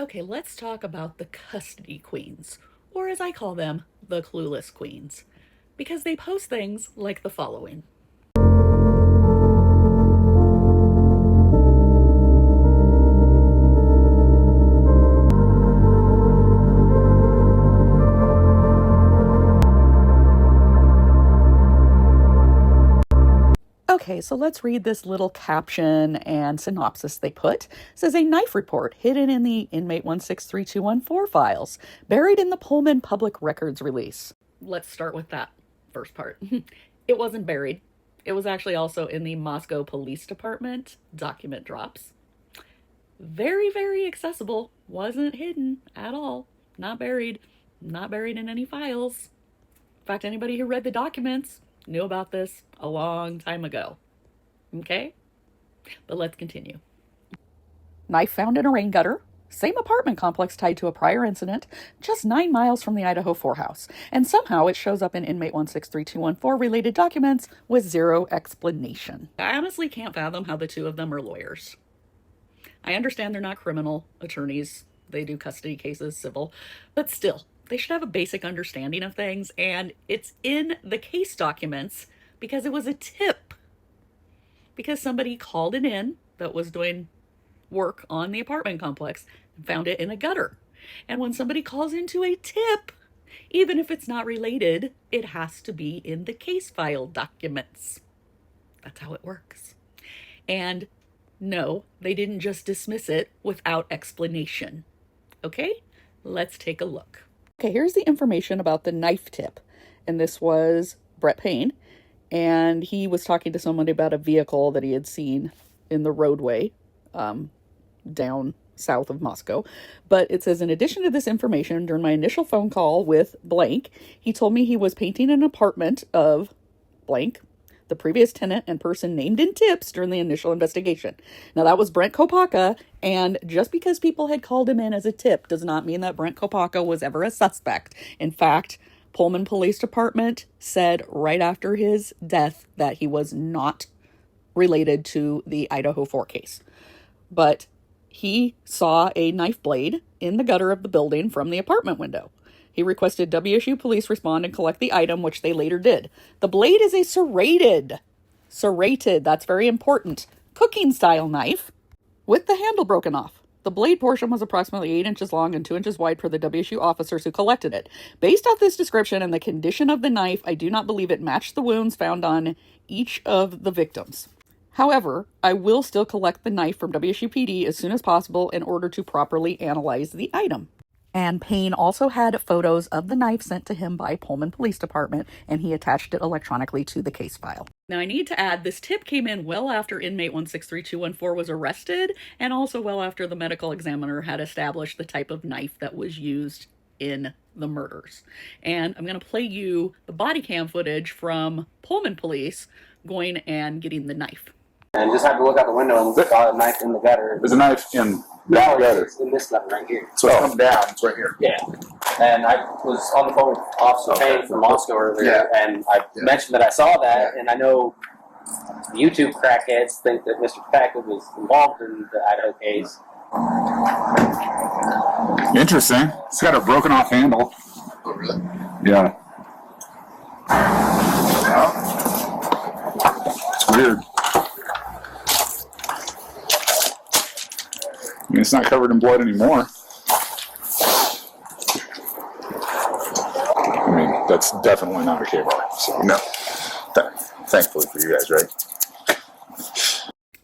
Okay, let's talk about the custody queens, or as I call them, the clueless queens, because they post things like the following. Okay, so let's read this little caption and synopsis they put. It says, a knife report hidden in the inmate 163214 files, buried in the Pullman public records release. Let's start with that first part. It wasn't buried. It was actually also in the Moscow Police Department document drops. Very, very accessible. Wasn't hidden at all. Not buried. Not buried in any files. In fact, anybody who read the documents knew about this a long time ago. Okay? But let's continue. Knife found in a rain gutter. Same apartment complex tied to a prior incident, just 9 miles from the Idaho 4 house. And somehow it shows up in inmate 163214 related documents with zero explanation. I honestly can't fathom how the two of them are lawyers. I understand they're not criminal attorneys. They do custody cases, civil. But still, they should have a basic understanding of things. And it's in the case documents because it was a tip. Because somebody called it in that was doing work on the apartment complex and found it in a gutter. And when somebody calls into a tip, even if it's not related, it has to be in the case file documents. That's how it works. And no, they didn't just dismiss it without explanation. Okay, let's take a look. Okay, here's the information about the knife tip. And this was Brett Payne. And he was talking to somebody about a vehicle that he had seen in the roadway down south of Moscow. But it says, in addition to this information, during my initial phone call with blank, he told me he was painting an apartment of blank, the previous tenant and person named in tips during the initial investigation. Now, that was Brent Kopaka, and just because people had called him in as a tip does not mean that Brent Kopaka was ever a suspect. In fact, Pullman Police Department said right after his death that he was not related to the Idaho 4 case. But he saw a knife blade in the gutter of the building from the apartment window. He requested WSU police respond and collect the item, which they later did. The blade is a serrated, that's very important, cooking style knife with the handle broken off. The blade portion was approximately 8 inches long and 2 inches wide per the WSU officers who collected it. Based off this description and the condition of the knife, I do not believe it matched the wounds found on each of the victims. However, I will still collect the knife from WSUPD as soon as possible in order to properly analyze the item. And Payne also had photos of the knife sent to him by Pullman Police Department, and he attached it electronically to the case file. Now, I need to add, this tip came in well after inmate 163214 was arrested, and also well after the medical examiner had established the type of knife that was used in the murders. And I'm going to play you the body cam footage from Pullman Police going and getting the knife. And just had to look out the window and saw a knife in the gutter. There's a knife in that gutter. It's in this gutter right here. So it's come down. It's right here. Yeah. And I was on the phone with Officer Payne from Moscow earlier, and I mentioned that I saw that, and I know YouTube crackheads think that Mr. Packard was involved in the Idaho case. Interesting. It's got a broken off handle. Oh, really? Yeah. It's weird. I mean, it's not covered in blood anymore. I mean, that's definitely not a K-bar. So, no. Thankfully for you guys, right?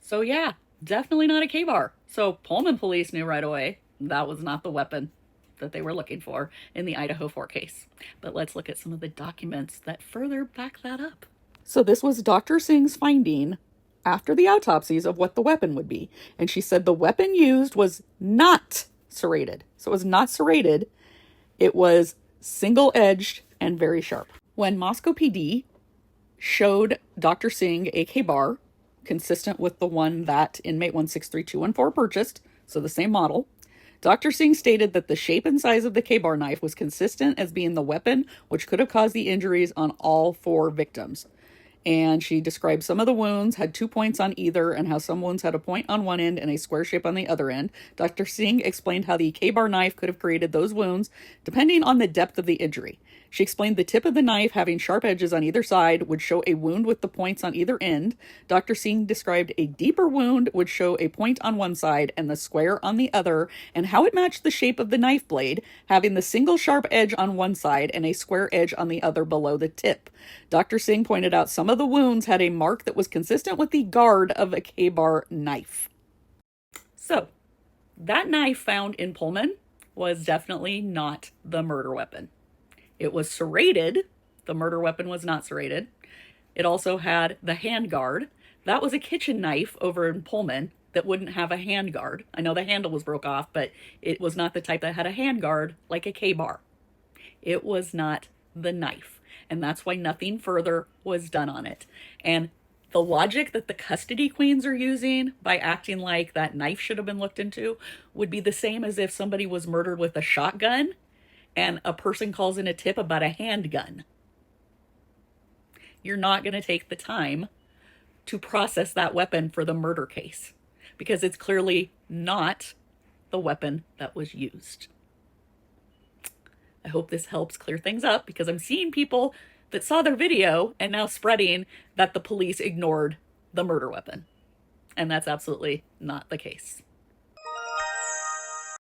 So yeah, definitely not a K-bar. So Pullman police knew right away that was not the weapon that they were looking for in the Idaho 4 case. But let's look at some of the documents that further back that up. So this was Dr. Singh's finding after the autopsies of what the weapon would be. And she said the weapon used was not serrated. So it was not serrated. It was single-edged and very sharp. When Moscow PD showed Dr. Singh a K-bar, consistent with the one that inmate 163214 purchased, so the same model, Dr. Singh stated that the shape and size of the K-bar knife was consistent as being the weapon which could have caused the injuries on all 4 victims. And she described some of the wounds had 2 points on either and how some wounds had a point on one end and a square shape on the other end. Dr. Singh explained how the K-bar knife could have created those wounds depending on the depth of the injury. She explained the tip of the knife having sharp edges on either side would show a wound with the points on either end. Dr. Singh described a deeper wound would show a point on one side and the square on the other, and how it matched the shape of the knife blade, having the single sharp edge on one side and a square edge on the other below the tip. Dr. Singh pointed out some of the wounds had a mark that was consistent with the guard of a K-bar knife. So, that knife found in Pullman was definitely not the murder weapon. It was serrated. The murder weapon was not serrated. It also had the hand guard. That was a kitchen knife over in Pullman that wouldn't have a hand guard. I know the handle was broke off, but it was not the type that had a hand guard like a K-bar. It was not the knife. And that's why nothing further was done on it. And the logic that the custody queens are using by acting like that knife should have been looked into would be the same as if somebody was murdered with a shotgun and a person calls in a tip about a handgun. You're not going to take the time to process that weapon for the murder case because it's clearly not the weapon that was used. I hope this helps clear things up because I'm seeing people that saw their video and now spreading that the police ignored the murder weapon. And that's absolutely not the case.